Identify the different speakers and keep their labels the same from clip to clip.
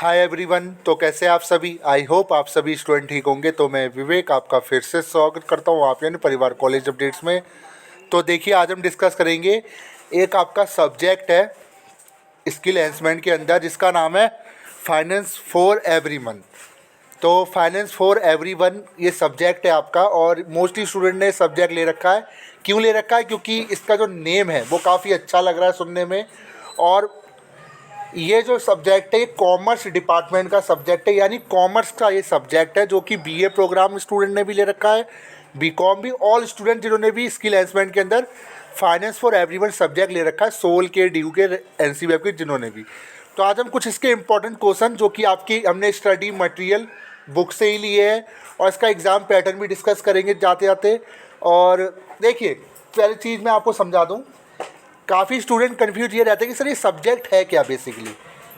Speaker 1: Hi everyone. तो कैसे आप सभी? आई होप आप सभी स्टूडेंट ठीक होंगे। तो मैं विवेक आपका फिर से स्वागत करता हूँ आप यानी परिवार कॉलेज अपडेट्स में। तो देखिए, आज हम डिस्कस करेंगे एक आपका सब्जेक्ट है स्किल एनहांसमेंट के अंदर जिसका नाम है फाइनेंस फॉर एवरीवन। तो फाइनेंस फॉर एवरीवन ये सब्जेक्ट है आपका, और मोस्टली स्टूडेंट ने सब्जेक्ट ले रखा है। क्यों ले रखा है? क्योंकि इसका जो नेम है वो काफ़ी अच्छा लग रहा है सुनने में। और ये जो सब्जेक्ट है ये कॉमर्स डिपार्टमेंट का सब्जेक्ट है, यानी कॉमर्स का ये सब्जेक्ट है जो कि बीए प्रोग्राम स्टूडेंट ने भी ले रखा है, बीकॉम भी, ऑल स्टूडेंट जिन्होंने भी स्किल एनहांसमेंट के अंदर फाइनेंस फॉर एवरीवन सब्जेक्ट ले रखा है, सोल के, ड्यू के, एनसीबीएफ के, जिन्होंने भी। तो आज हम कुछ इसके इंपॉर्टेंट क्वेश्चन जो कि आपकी हमने स्टडी मटेरियल बुक से ही लिए हैं और इसका एग्ज़ाम पैटर्न भी डिस्कस करेंगे जाते जाते। और देखिए, पहली चीज़ मैं आपको समझा दूँ, काफ़ी स्टूडेंट कन्फ्यूज ये रहते हैं कि सर ये सब्जेक्ट है क्या, बेसिकली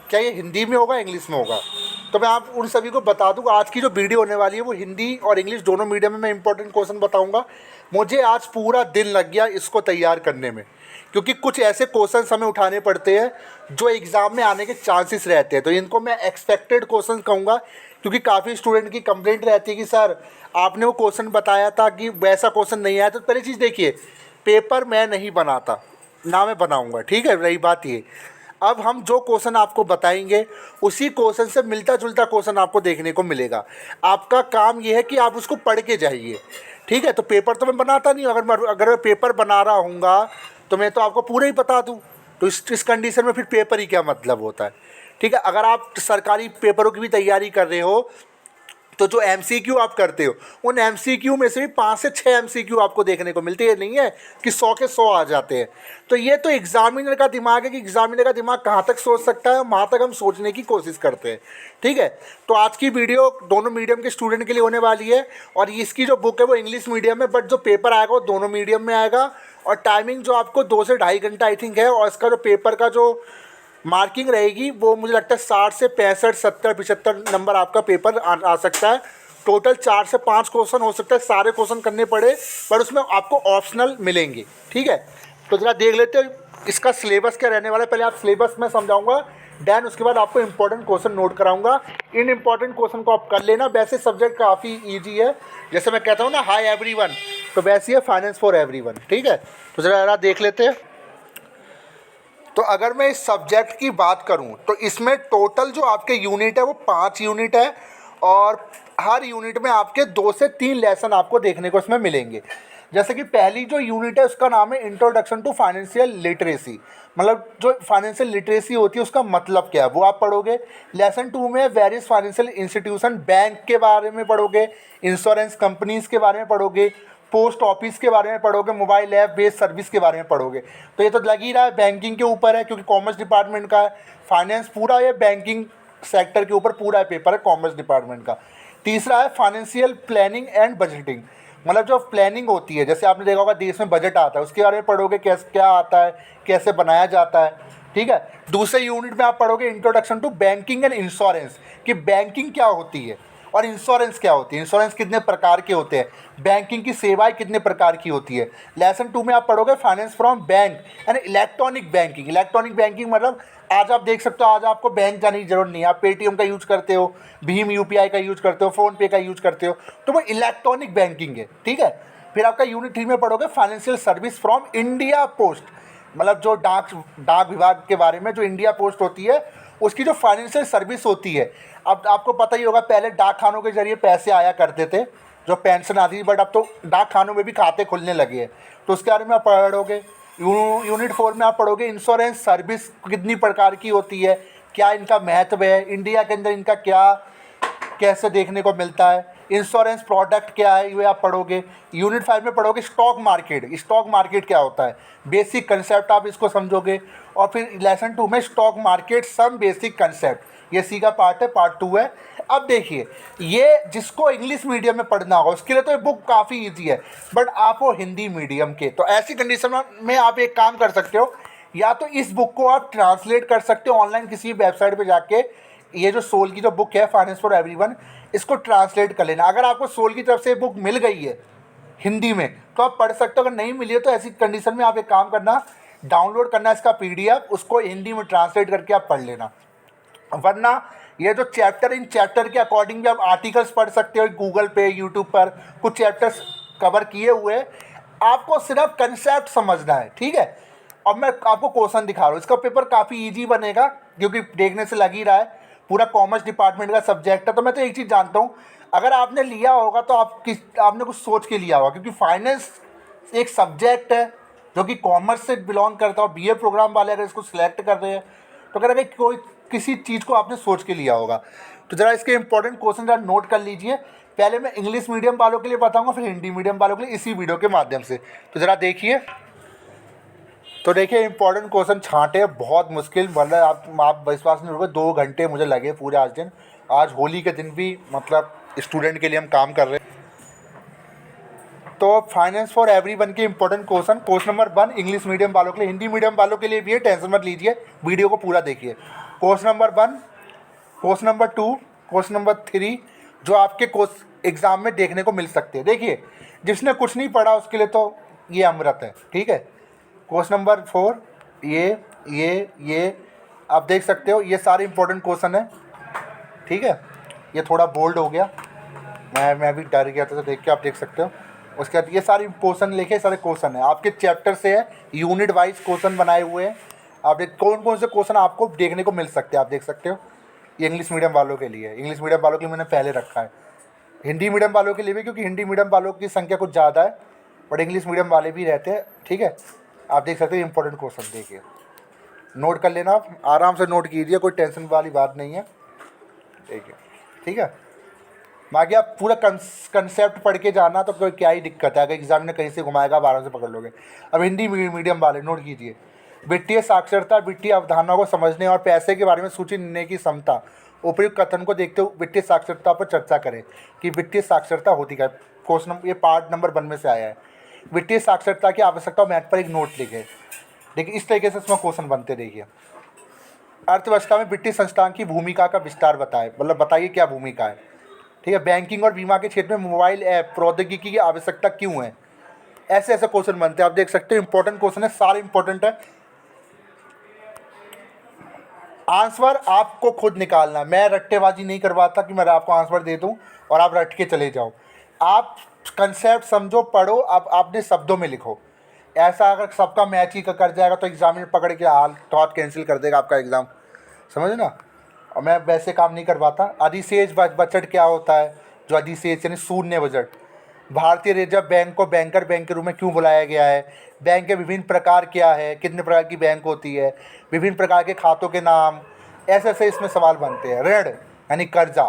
Speaker 1: क्या ये हिंदी में होगा, इंग्लिश में होगा। तो मैं आप उन सभी को बता दूँ, आज की जो वीडियो होने वाली है वो हिंदी और इंग्लिश दोनों मीडियम में मैं इंपॉर्टेंट क्वेश्चन बताऊंगा। मुझे आज पूरा दिन लग गया इसको तैयार करने में, क्योंकि कुछ ऐसे क्वेश्चंस हमें उठाने पड़ते हैं जो एग्ज़ाम में आने के चांसेस रहते हैं। तो इनको मैं एक्सपेक्टेड क्वेश्चन कहूँगा, क्योंकि काफ़ी स्टूडेंट की कंप्लेंट रहती है कि सर आपने वो क्वेश्चन बताया था कि वैसा क्वेश्चन नहीं आया। तो पहली चीज़ देखिए, पेपर मैं नहीं बनाता ना, मैं बनाऊंगा, ठीक है। रही बात ये, अब हम जो क्वेश्चन आपको बताएंगे उसी क्वेश्चन से मिलता जुलता क्वेश्चन आपको देखने को मिलेगा। आपका काम ये है कि आप उसको पढ़ के जाइए, ठीक है। तो पेपर तो मैं बनाता नहीं हूँ। अगर मैं पेपर बना रहा हूँगा तो मैं तो आपको पूरा ही बता दूँ। तो इस कंडीशन में फिर पेपर ही क्या मतलब होता है, ठीक है। अगर आप सरकारी पेपरों की भी तैयारी कर रहे हो तो जो एमसीक्यू आप करते हो उन एमसीक्यू में से भी 5 से 6 एमसीक्यू आपको देखने को मिलते हैं, नहीं है कि 100 के 100 आ जाते हैं। तो ये तो एग्जामिनर का दिमाग है कि एग्जामिनर का दिमाग कहाँ तक सोच सकता है, वहाँ तक हम सोचने की कोशिश करते हैं, ठीक है। तो आज की वीडियो दोनों मीडियम के स्टूडेंट के लिए होने वाली है, और इसकी जो बुक है वो इंग्लिश मीडियम में, बट जो पेपर आएगा वो दोनों मीडियम में आएगा। और टाइमिंग जो आपको 2 से ढाई घंटा आई थिंक है, और इसका जो पेपर का जो मार्किंग रहेगी वो मुझे लगता है 60 से 65, 70, 75 नंबर आपका पेपर आ सकता है। टोटल 4 से 5 क्वेश्चन हो सकता है, सारे क्वेश्चन करने पड़े, पर उसमें आपको ऑप्शनल मिलेंगे, ठीक है। तो ज़रा देख लेते हैं इसका सिलेबस क्या रहने वाला है। पहले आप सिलेबस में समझाऊंगा, देन उसके बाद आपको इंपॉर्टेंट क्वेश्चन नोट कराऊंगा। इन इंपॉर्टेंट क्वेश्चन को आप कर लेना। वैसे सब्जेक्ट काफ़ी ईजी है, जैसे मैं कहता हूँ ना हाई एवरीवन, तो वैसे है फाइनेंस फॉर एवरीवन, ठीक है। तो ज़रा देख लेते हैं। तो अगर मैं इस सब्जेक्ट की बात करूं तो इसमें टोटल जो आपके यूनिट है वो 5 यूनिट है, और हर यूनिट में आपके 2 से 3 लेसन आपको देखने को इसमें मिलेंगे। जैसे कि पहली जो यूनिट है उसका नाम है इंट्रोडक्शन टू फाइनेंशियल लिटरेसी, मतलब जो फाइनेंशियल लिटरेसी होती है उसका मतलब क्या है वो आप पढ़ोगे। लेसन 2 में वेरियस फाइनेंशियल इंस्टीट्यूशन, बैंक के बारे में पढ़ोगे, इंश्योरेंस कंपनीज़ के बारे में पढ़ोगे, पोस्ट ऑफिस के बारे में पढ़ोगे, मोबाइल ऐप बेस्ड सर्विस के बारे में पढ़ोगे। तो ये तो लग ही रहा है बैंकिंग के ऊपर है, क्योंकि कॉमर्स डिपार्टमेंट का है। फाइनेंस पूरा ये बैंकिंग सेक्टर के ऊपर पूरा पेपर है कॉमर्स डिपार्टमेंट का। तीसरा है फाइनेंशियल प्लानिंग एंड बजटिंग, मतलब जो प्लानिंग होती है, जैसे आपने देखा होगा देश में बजट आता है उसके बारे में पढ़ोगे, कैसे क्या आता है, कैसे बनाया जाता है, ठीक है। दूसरे यूनिट में आप पढ़ोगे introduction to banking and insurance, कि बैंकिंग क्या होती है और इंश्योरेंस क्या होती है, इंश्योरेंस कितने प्रकार के होते हैं, बैंकिंग की सेवाएं कितने प्रकार की होती है। लेसन 2 में आप पढ़ोगे finance from bank and electronic banking. Electronic banking मतलब आज आप देख सकते हो, आज आपको बैंक जाने की जरूरत नहीं है, आप पेटीएम का यूज़ करते हो, भीम यूपीआई का यूज़ करते हो, फ़ोनपे का यूज़ करते हो, तो वो इलेक्ट्रॉनिक बैंकिंग है, ठीक है। फिर आपका यूनिट 3 में पढ़ोगे financial service from India post, मतलब जो डाक विभाग के बारे में, जो इंडिया पोस्ट होती है उसकी जो फाइनेंशियल सर्विस होती है। अब आपको पता ही होगा, पहले डाक खानों के जरिए पैसे आया करते थे, जो पेंशन आती थी, बट अब तो डाक खानों में भी खाते खुलने लगे हैं, तो उसके बारे में आप पढ़ोगे। यूनिट 4 में आप पढ़ोगे इंश्योरेंस सर्विस कितनी प्रकार की होती है, क्या इनका महत्व है, इंडिया के अंदर इनका क्या कैसे देखने को मिलता है, इंश्योरेंस प्रोडक्ट क्या है, ये आप पढ़ोगे। यूनिट 5 में पढ़ोगे स्टॉक मार्केट, स्टॉक मार्केट क्या होता है, बेसिक कंसेप्ट आप इसको समझोगे। और फिर लेसन 2 में stock market some basic concept, ये सी का पार्ट है, पार्ट 2 है। अब देखिए, ये जिसको इंग्लिश मीडियम में पढ़ना होगा उसके लिए तो ये बुक काफ़ी ईजी है, बट आप वो हिंदी मीडियम के, तो ऐसी कंडीशन में आप एक काम कर सकते हो, या तो इस बुक को आप ट्रांसलेट कर सकते हो ऑनलाइन किसी वेबसाइट पे जाके। ये जो सोल की जो बुक है फाइनेंस फॉर एवरीवन, इसको ट्रांसलेट कर लेना। अगर आपको सोल की तरफ से बुक मिल गई है हिंदी में तो आप पढ़ सकते हो, अगर नहीं मिली है तो ऐसी कंडीशन में आप एक काम करना, डाउनलोड करना इसका पीडीएफ, उसको हिंदी में ट्रांसलेट करके आप पढ़ लेना। वरना ये जो चैप्टर, इन चैप्टर के अकॉर्डिंग भी आप आर्टिकल्स पढ़ सकते हो गूगल पे, यूट्यूब पर कुछ चैप्टर्स कवर किए हुए हैं। आपको सिर्फ कंसेप्ट समझना है, ठीक है। अब मैं आपको क्वेश्चन दिखा रहा हूँ, इसका पेपर काफ़ी इजी बनेगा क्योंकि देखने से लग ही रहा है पूरा कॉमर्स डिपार्टमेंट का सब्जेक्ट है। तो मैं तो एक चीज़ जानता हूँ, अगर आपने लिया होगा तो आपने कुछ सोच के लिया होगा, क्योंकि फाइनेंस एक सब्जेक्ट है जो कि कॉमर्स से बिलोंग करता है। बीए प्रोग्राम वाले अगर इसको सिलेक्ट कर रहे हैं तो अगर कोई किसी चीज़ को आपने सोच के लिया होगा। तो ज़रा इसके इंपॉर्टेंट क्वेश्चन ज़रा नोट कर लीजिए। पहले मैं इंग्लिश मीडियम वालों के लिए बताऊंगा, फिर हिंदी मीडियम वालों के लिए इसी वीडियो के माध्यम से। तो ज़रा देखिए, तो देखिए इंपॉर्टेंट क्वेश्चन छांटे, बहुत मुश्किल, मतलब आप विश्वास नहीं होगा 2 घंटे मुझे लगे पूरे आज दिन। आज होली के दिन भी मतलब स्टूडेंट के लिए हम काम कर रहे हैं। तो फाइनेंस फॉर एवरीवन के important question, question number 1 English medium वालों के लिए, हिंदी मीडियम वालों के लिए भी है, टेंशन मत लीजिए, वीडियो को पूरा देखिए। Question number 1, question number 2, question number 3 जो आपके एग्ज़ाम में देखने को मिल सकते हैं। देखिए जिसने कुछ नहीं पढ़ा उसके लिए तो ये अमृत है, ठीक है। क्वेश्चन नंबर 4 ये आप देख सकते हो, ये सारे इंपॉर्टेंट क्वेश्चन है, ठीक है। ये थोड़ा बोल्ड हो गया, मैं भी डर गया था, तो देख के आप देख सकते हो। उसके बाद ये सारे क्वेश्चन लिखे, सारे क्वेश्चन है आपके चैप्टर से है, यूनिट वाइज क्वेश्चन बनाए हुए हैं। आप देख कौन कौन से क्वेश्चन आपको देखने को मिल सकते हैं, आप देख सकते हो। ये इंग्लिश मीडियम वालों के लिए, इंग्लिश मीडियम वालों के लिए मैंने पहले रखा है, हिंदी मीडियम वालों के लिए भी, क्योंकि हिंदी मीडियम वालों की संख्या कुछ ज़्यादा है, बट इंग्लिश मीडियम वाले भी रहते हैं, ठीक है। आप देख सकते हो इंपॉर्टेंट क्वेश्चन, देखिए नोट कर लेना, आप आराम से नोट कीजिए, कोई टेंशन वाली बात नहीं है, देखिए, ठीक है। बाकी आप पूरा कंसेप्ट पढ़ के जाना तो कोई क्या ही दिक्कत है, अगर एग्जाम में कहीं से घुमाएगा आप आराम से पकड़ लोगे। अब हिंदी मीडियम वाले नोट कीजिए, वित्तीय साक्षरता वित्तीय अवधारणाओं को समझने और पैसे के बारे में सूची लेने की क्षमता। उपयुक्त कथन को देखते हुए वित्तीय साक्षरता पर चर्चा करें कि वित्तीय साक्षरता होती क्या है। क्वेश्चन ये पार्ट नंबर 1 में से आया है। वित्तीय साक्षरता की आवश्यकता मैथ पर एक नोट लिखे। देखिए इस तरीके से इसमें क्वेश्चन बनते, देखिए अर्थव्यवस्था में वित्तीय संस्थान की भूमिका का विस्तार बताएं, मतलब बताइए क्या भूमिका है, ठीक है। बैंकिंग और बीमा के क्षेत्र में मोबाइल ऐप प्रौद्योगिकी की आवश्यकता क्यों है, ऐसे ऐसे क्वेश्चन बनते हैं, आप देख सकते हो इंपॉर्टेंट क्वेश्चन है, सारे इंपॉर्टेंट है। आंसर आपको खुद निकालना, मैं रट्टेबाजी नहीं करवाता कि मैं आपको आंसर दे दूं और आप रट के चले जाओ। आप कंसेप्ट समझो, पढ़ो, अब आपने शब्दों में लिखो। ऐसा अगर सबका मैच ही कर जाएगा तो एग्जामिनर पकड़ के हाल थॉट कैंसिल कर देगा आपका एग्ज़ाम, समझे ना। और मैं वैसे काम नहीं करवाता। अधिशेष बजट क्या होता है, जो अधिशेष यानी शून्य बजट। भारतीय रिजर्व बैंक को बैंकर बैंक के रूप में क्यों बुलाया गया है, बैंक के विभिन्न प्रकार क्या है, कितने प्रकार की बैंक होती है, विभिन्न प्रकार के खातों के नाम, ऐसे ऐसे इसमें सवाल बनते हैं। ऋण यानी कर्जा,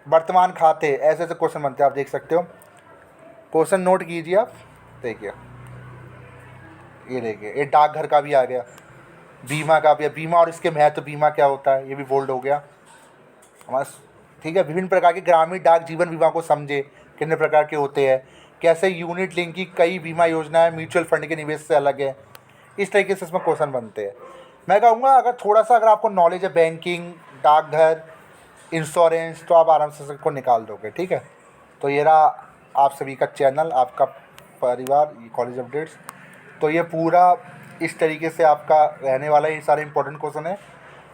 Speaker 1: वर्तमान खाते, ऐसे ऐसे क्वेश्चन बनते हैं, आप देख सकते हो। क्वेश्चन नोट कीजिए आप, देखिए ये देखिए, ये डाकघर का भी आ गया, बीमा का भी, बीमा और इसके महत्व, बीमा क्या होता है ये भी बोल्ड हो गया हमारा, ठीक है। विभिन्न प्रकार के ग्रामीण डाक जीवन बीमा को समझे, कितने प्रकार के होते हैं, कैसे यूनिट लिंक की कई बीमा योजनाएं म्यूचुअल फंड के निवेश से अलग है। इस तरीके से इसमें क्वेश्चन बनते हैं। मैं कहूँगा अगर थोड़ा सा अगर आपको नॉलेज है बैंकिंग, डाकघर, इंश्योरेंस, तो आप आराम से सबको निकाल दोगे, ठीक है। तो ये रहा आप सभी का चैनल, आपका परिवार, ये कॉलेज अपडेट्स। तो ये पूरा इस तरीके से आपका रहने वाला है, ये सारे इंपॉर्टेंट क्वेश्चन है,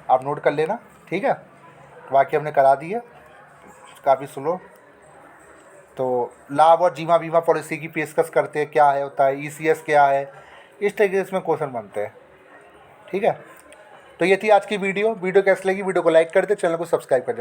Speaker 1: आप नोट कर लेना, ठीक है। बाकी हमने करा दी है, काफ़ी स्लो। तो लाभ और जीवन बीमा पॉलिसी की पेशकश करते हैं, क्या है होता है, ईसीएस क्या है, इस तरीके से इसमें क्वेश्चन बनते हैं, ठीक है। तो ये थी आज की वीडियो कैसी लगी, वीडियो को लाइक कर दे, चैनल को सब्सक्राइब कर दे।